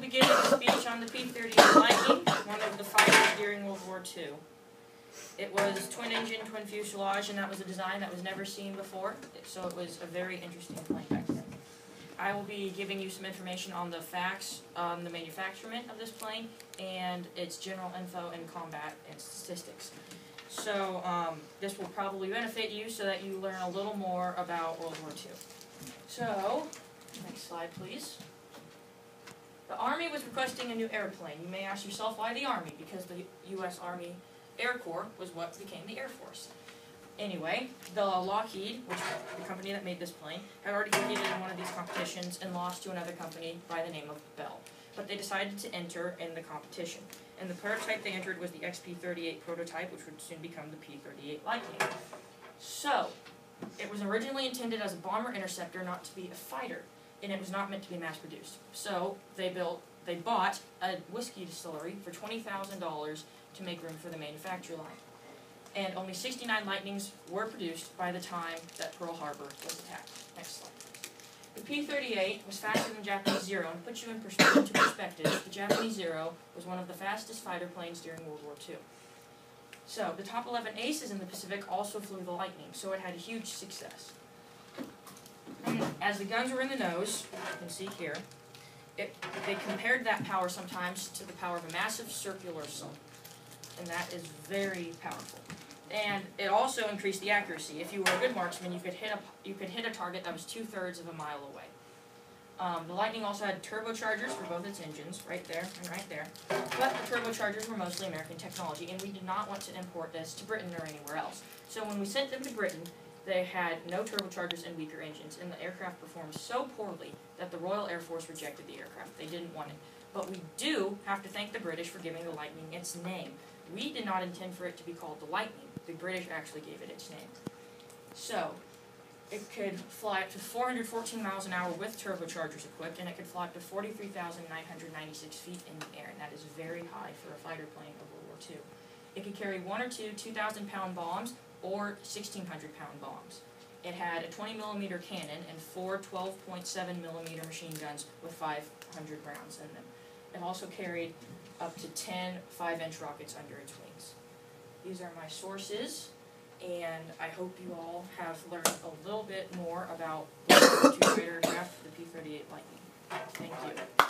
be giving a speech on the P-38 Lightning, one of the fighters during World War II. It was twin-engine, twin fuselage, and that was a design that was never seen before, so it was a very interesting plane back then. I will be giving you some information on the facts on the manufacturement of this plane, and its general info and combat and statistics. So this will probably benefit you so that you learn a little more about World War II. So, next slide please. The Army was requesting a new airplane. You may ask yourself, why the Army? Because the U.S. Army Air Corps was what became the Air Force. Anyway, the Lockheed, which is the company that made this plane, had already competed in one of these competitions and lost to another company by the name of Bell. But they decided to enter in the competition. And the prototype they entered was the XP-38 prototype, which would soon become the P-38 Lightning. So, it was originally intended as a bomber interceptor, not to be a fighter, and it was not meant to be mass-produced. So, they bought a whiskey distillery for $20,000 to make room for the manufacture line. And only 69 Lightnings were produced by the time that Pearl Harbor was attacked. Next slide. The P-38 was faster than Japanese Zero, and to put you in perspective, the Japanese Zero was one of the fastest fighter planes during World War II. So, the top 11 aces in the Pacific also flew the Lightning, so it had a huge success. And as the guns were in the nose, you can see here, they compared that power sometimes to the power of a massive circular sun. And that is very powerful. And it also increased the accuracy. If you were a good marksman, you could hit a target that was 2/3 of a mile away. The Lightning also had turbochargers for both its engines, right there and right there. But the turbochargers were mostly American technology, and we did not want to import this to Britain or anywhere else. So when we sent them to Britain, they had no turbochargers and weaker engines, and the aircraft performed so poorly that the Royal Air Force rejected the aircraft. They didn't want it. But we do have to thank the British for giving the Lightning its name. We did not intend for it to be called the Lightning. The British actually gave it its name. So, it could fly up to 414 miles an hour with turbochargers equipped, and it could fly up to 43,996 feet in the air, and that is very high for a fighter plane of World War II. It could carry one or two 2,000-pound bombs or 1,600-pound bombs. It had a 20mm cannon and four 12.7mm machine guns with 500 rounds in them. It also carried up to 10 5-inch rockets under its wings. These are my sources, and I hope you all have learned a little bit more about the World War II fighter aircraft, the P-38 Lightning. Thank you.